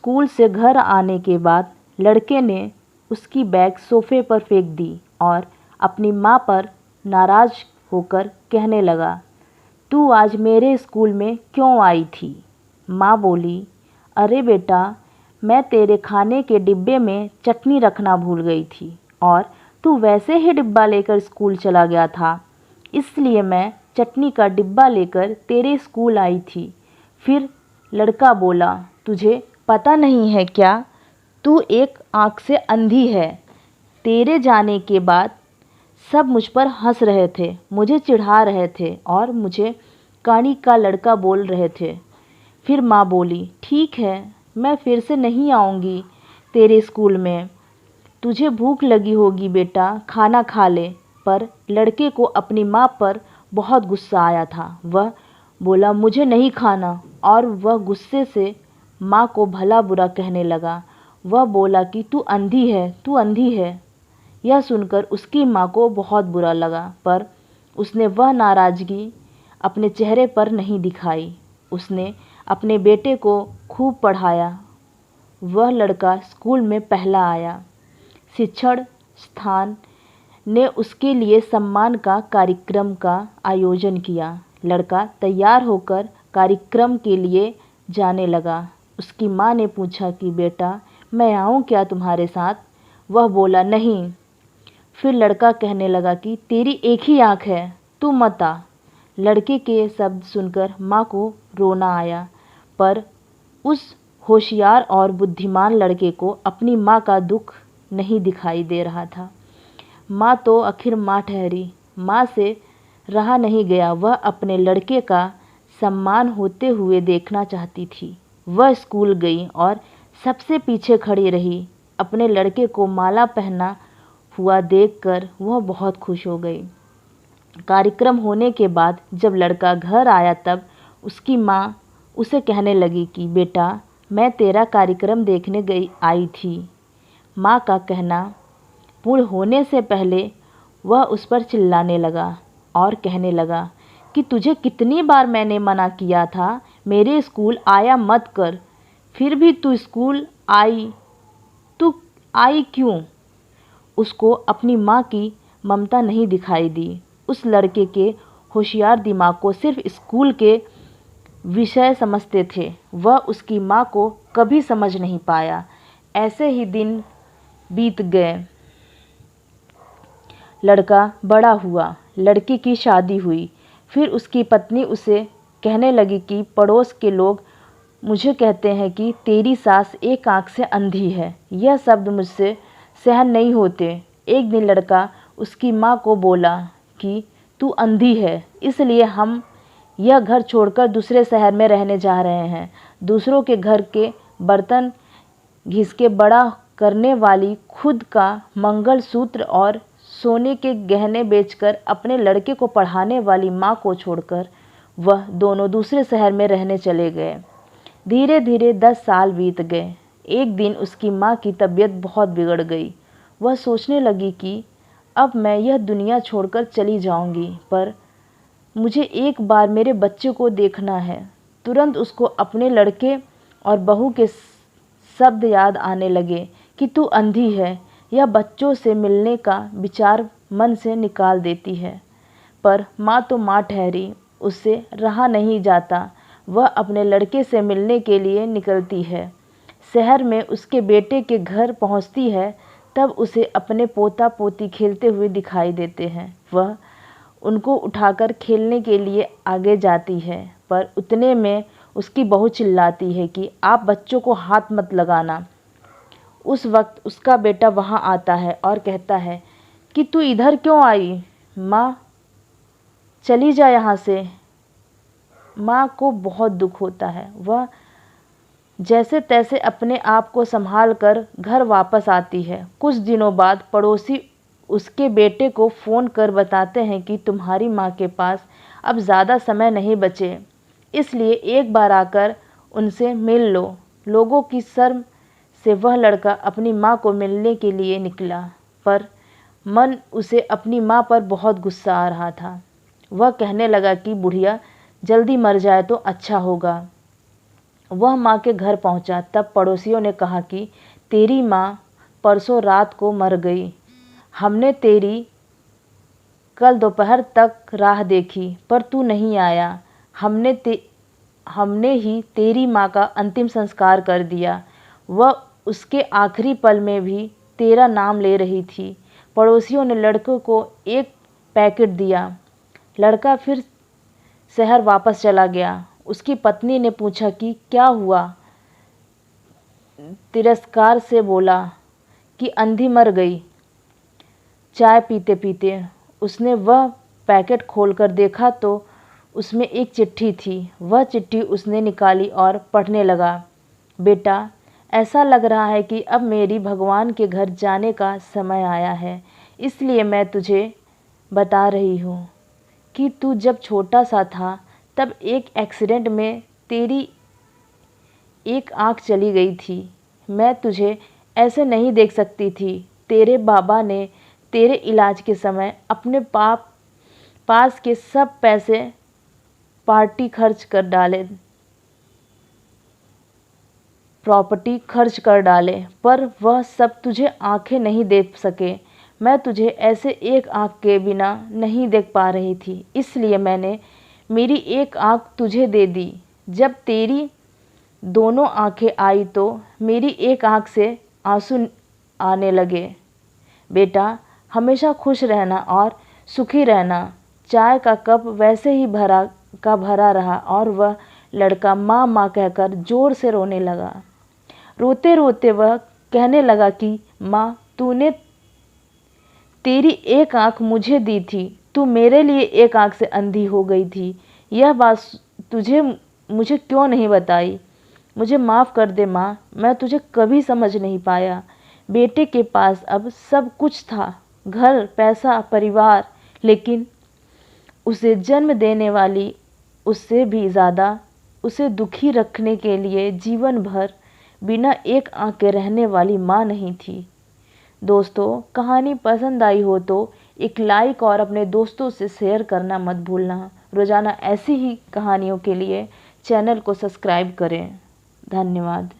School से घर आने के बाद लड़के ने उसकी बैग सोफे पर फेंक दी और अपनी माँ पर नाराज़ होकर कहने लगा, तू आज मेरे स्कूल में क्यों आई थी? माँ बोली, अरे बेटा, मैं तेरे खाने के डिब्बे में चटनी रखना भूल गई थी और तू वैसे ही डिब्बा लेकर स्कूल चला गया था, इसलिए मैं चटनी का डिब्बा लेकर तेरे स्कूल आई थी। फिर लड़का बोला, तुझे पता नहीं है क्या? तू एक आँख से अंधी है। तेरे जाने के बाद सब मुझ पर हंस रहे थे, मुझे चिढ़ा रहे थे और मुझे कानी का लड़का बोल रहे थे। फिर माँ बोली, ठीक है, मैं फिर से नहीं आऊँगी तेरे स्कूल में। तुझे भूख लगी होगी बेटा, खाना खा ले। पर लड़के को अपनी माँ पर बहुत गुस्सा आया था। वह बोला, मुझे नहीं खाना, और वह गुस्से से माँ को भला बुरा कहने लगा। वह बोला कि तू अंधी है, तू अंधी है। यह सुनकर उसकी माँ को बहुत बुरा लगा, पर उसने वह नाराज़गी अपने चेहरे पर नहीं दिखाई। उसने अपने बेटे को खूब पढ़ाया। वह लड़का स्कूल में पहला आया। शिक्षण स्थान ने उसके लिए सम्मान का कार्यक्रम का आयोजन किया। लड़का तैयार होकर कार्यक्रम के लिए जाने लगा। उसकी माँ ने पूछा कि बेटा, मैं आऊँ क्या तुम्हारे साथ? वह बोला, नहीं। फिर लड़का कहने लगा कि तेरी एक ही आँख है, तू मत आ। लड़के के शब्द सुनकर माँ को रोना आया, पर उस होशियार और बुद्धिमान लड़के को अपनी माँ का दुख नहीं दिखाई दे रहा था। माँ तो आखिर माँ ठहरी। माँ से रहा नहीं गया। वह अपने लड़के का सम्मान होते हुए देखना चाहती थी। वह स्कूल गई और सबसे पीछे खड़ी रही। अपने लड़के को माला पहना हुआ देखकर वह बहुत खुश हो गई। कार्यक्रम होने के बाद जब लड़का घर आया तब उसकी माँ उसे कहने लगी कि बेटा, मैं तेरा कार्यक्रम देखने आई थी। माँ का कहना पूर्ण होने से पहले वह उस पर चिल्लाने लगा और कहने लगा कि तुझे कितनी बार मैंने मना किया था मेरे स्कूल आया मत कर, फिर भी तू स्कूल आई। तू आई क्यों? उसको अपनी माँ की ममता नहीं दिखाई दी। उस लड़के के होशियार दिमाग को सिर्फ स्कूल के विषय समझते थे। वह उसकी माँ को कभी समझ नहीं पाया। ऐसे ही दिन बीत गए। लड़का बड़ा हुआ, लड़की की शादी हुई। फिर उसकी पत्नी उसे कहने लगी कि पड़ोस के लोग मुझे कहते हैं कि तेरी सास एक आँख से अंधी है। यह शब्द मुझसे सहन नहीं होते। एक दिन लड़का उसकी माँ को बोला कि तू अंधी है, इसलिए हम यह घर छोड़कर दूसरे शहर में रहने जा रहे हैं। दूसरों के घर के बर्तन घिस के बड़ा करने वाली, खुद का मंगलसूत्र और सोने के गहने बेचकर अपने लड़के को पढ़ाने वाली माँ को छोड़कर वह दोनों दूसरे शहर में रहने चले गए। धीरे धीरे 10 साल बीत गए। एक दिन उसकी माँ की तबीयत बहुत बिगड़ गई। वह सोचने लगी कि अब मैं यह दुनिया छोड़कर चली जाऊंगी, पर मुझे एक बार मेरे बच्चे को देखना है। तुरंत उसको अपने लड़के और बहू के शब्द याद आने लगे कि तू अंधी है। यह बच्चों से मिलने का विचार मन से निकाल देती है, पर माँ तो माँ ठहरी। उससे रहा नहीं जाता। वह अपने लड़के से मिलने के लिए निकलती है। शहर में उसके बेटे के घर पहुंचती है, तब उसे अपने पोता पोती खेलते हुए दिखाई देते हैं। वह उनको उठाकर खेलने के लिए आगे जाती है, पर उतने में उसकी बहू चिल्लाती है कि आप बच्चों को हाथ मत लगाना। उस वक्त उसका बेटा वहाँ आता है और कहता है कि तू इधर क्यों आई? माँ, चली जा यहाँ से। माँ को बहुत दुख होता है। वह जैसे तैसे अपने आप को संभाल कर घर वापस आती है। कुछ दिनों बाद पड़ोसी उसके बेटे को फ़ोन कर बताते हैं कि तुम्हारी माँ के पास अब ज़्यादा समय नहीं बचे, इसलिए एक बार आकर उनसे मिल लो। लोगों की शर्म से वह लड़का अपनी माँ को मिलने के लिए निकला, पर मन उसे अपनी माँ पर बहुत गुस्सा आ रहा था। वह कहने लगा कि बुढ़िया जल्दी मर जाए तो अच्छा होगा। वह माँ के घर पहुँचा तब पड़ोसियों ने कहा कि तेरी माँ परसों रात को मर गई। हमने तेरी कल दोपहर तक राह देखी पर तू नहीं आया। हमने ही तेरी माँ का अंतिम संस्कार कर दिया। वह उसके आखिरी पल में भी तेरा नाम ले रही थी। पड़ोसियों ने लड़के को एक पैकेट दिया। लड़का फिर शहर वापस चला गया। उसकी पत्नी ने पूछा कि क्या हुआ। तिरस्कार से बोला कि अंधी मर गई। चाय पीते पीते उसने वह पैकेट खोलकर देखा तो उसमें एक चिट्ठी थी। वह चिट्ठी उसने निकाली और पढ़ने लगा। बेटा, ऐसा लग रहा है कि अब मेरी भगवान के घर जाने का समय आया है, इसलिए मैं तुझे बता रही हूँ कि तू जब छोटा सा था तब एक एक्सीडेंट में तेरी एक आँख चली गई थी। मैं तुझे ऐसे नहीं देख सकती थी। तेरे बाबा ने तेरे इलाज के समय अपने पास के सब पैसे प्रॉपर्टी खर्च कर डाले, पर वह सब तुझे आंखें नहीं दे सके। मैं तुझे ऐसे एक आंख के बिना नहीं देख पा रही थी, इसलिए मैंने मेरी एक आंख तुझे दे दी। जब तेरी दोनों आंखें आई तो मेरी एक आंख से आंसू आने लगे। बेटा, हमेशा खुश रहना और सुखी रहना। चाय का कप वैसे ही भरा रहा और वह लड़का माँ माँ कहकर जोर से रोने लगा। रोते रोते वह कहने लगा कि माँ, तूने तेरी एक आंख मुझे दी थी, तू मेरे लिए एक आंख से अंधी हो गई थी। यह बात मुझे क्यों नहीं बताई। मुझे माफ़ कर दे माँ, मैं तुझे कभी समझ नहीं पाया। बेटे के पास अब सब कुछ था, घर, पैसा, परिवार, लेकिन उसे जन्म देने वाली उससे भी ज़्यादा उसे दुखी रखने के लिए जीवन भर बिना एक आंख के रहने वाली माँ नहीं थी। दोस्तों, कहानी पसंद आई हो तो एक लाइक और अपने दोस्तों से शेयर करना मत भूलना। रोज़ाना ऐसी ही कहानियों के लिए चैनल को सब्सक्राइब करें। धन्यवाद।